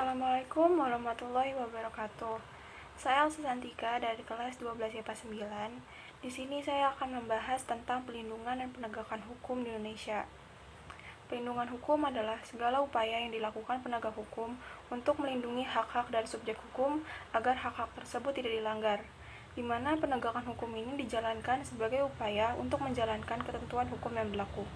Assalamualaikum warahmatullahi wabarakatuh. Saya Elsa Santika dari kelas 12 IPA 9. Di sini saya akan membahas tentang pelindungan dan penegakan hukum di Indonesia. Pelindungan hukum adalah segala upaya yang dilakukan penegak hukum untuk melindungi hak-hak dari subjek hukum agar hak-hak tersebut tidak dilanggar, di mana penegakan hukum ini dijalankan sebagai upaya untuk menjalankan ketentuan hukum yang berlaku.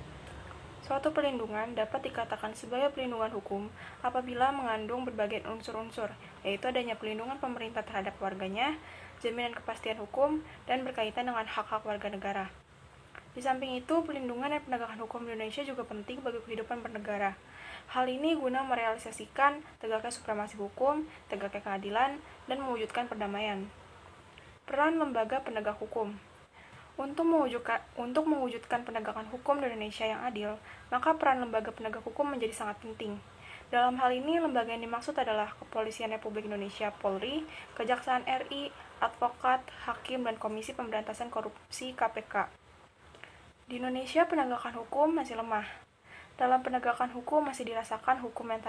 Suatu perlindungan dapat dikatakan sebagai perlindungan hukum apabila mengandung berbagai unsur-unsur, yaitu adanya perlindungan pemerintah terhadap warganya, jaminan kepastian hukum, dan berkaitan dengan hak-hak warga negara. Di samping itu, perlindungan dan penegakan hukum di Indonesia juga penting bagi kehidupan bernegara. Hal ini guna merealisasikan tegaknya supremasi hukum, tegaknya keadilan, dan mewujudkan perdamaian. Peran lembaga penegak hukum. Untuk mewujudkan penegakan hukum di Indonesia yang adil, maka peran lembaga penegak hukum menjadi sangat penting. Dalam hal ini, lembaga yang dimaksud adalah Kepolisian Republik Indonesia (Polri), Kejaksaan RI, advokat, hakim, dan Komisi Pemberantasan Korupsi (KPK). Di Indonesia, penegakan hukum masih lemah. Dalam penegakan hukum masih dirasakan hukum yang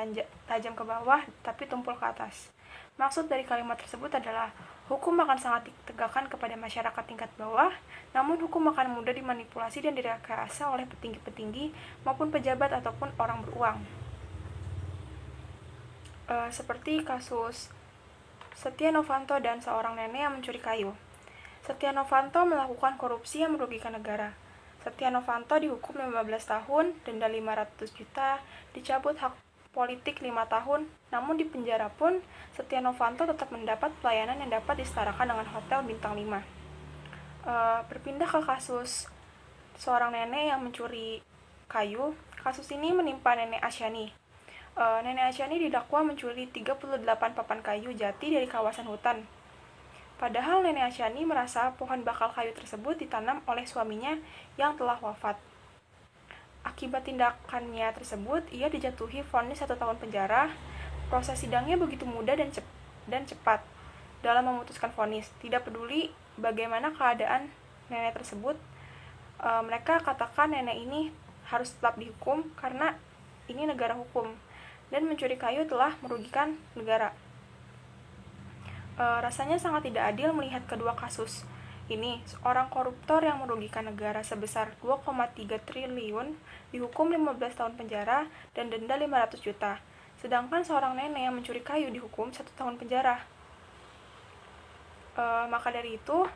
tajam ke bawah tapi tumpul ke atas. Maksud dari kalimat tersebut adalah hukum akan sangat ditegakkan kepada masyarakat tingkat bawah, namun hukum akan mudah dimanipulasi dan direkayasa oleh petinggi-petinggi maupun pejabat ataupun orang beruang. Seperti kasus Setia Novanto dan seorang nenek yang mencuri kayu. Setia Novanto melakukan korupsi yang merugikan negara. Setia Novanto dihukum 15 tahun, denda 500 juta, dicabut hak politik 5 tahun, namun di penjara pun Setia Novanto tetap mendapat pelayanan yang dapat disetarakan dengan hotel bintang 5. Berpindah ke kasus seorang nenek yang mencuri kayu. Kasus ini menimpa Nenek Asyani. Nenek Asyani didakwa mencuri 38 papan kayu jati dari kawasan hutan. Padahal Nenek Asyani merasa pohon bakal kayu tersebut ditanam oleh suaminya yang telah wafat. Akibat tindakannya tersebut, ia dijatuhi vonis 1 tahun penjara. Proses sidangnya begitu mudah dan cepat dalam memutuskan vonis. Tidak peduli bagaimana keadaan nenek tersebut, mereka katakan nenek ini harus tetap dihukum karena ini negara hukum dan mencuri kayu telah merugikan negara. Rasanya sangat tidak adil melihat kedua kasus ini. Seorang koruptor yang merugikan negara sebesar 2,3 triliun dihukum 15 tahun penjara dan denda 500 juta. Sedangkan seorang nenek yang mencuri kayu dihukum 1 tahun penjara. Maka dari itu,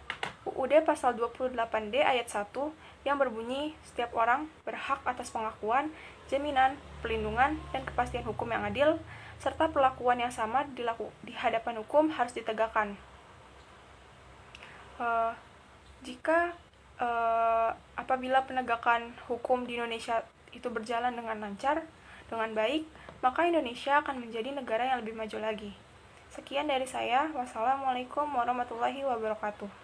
UUD pasal 28D ayat 1 yang berbunyi setiap orang berhak atas pengakuan, jaminan, perlindungan, dan kepastian hukum yang adil, serta perlakuan yang sama di hadapan hukum harus ditegakkan. Apabila penegakan hukum di Indonesia itu berjalan dengan lancar, dengan baik, maka Indonesia akan menjadi negara yang lebih maju lagi. Sekian dari saya. Wassalamualaikum warahmatullahi wabarakatuh.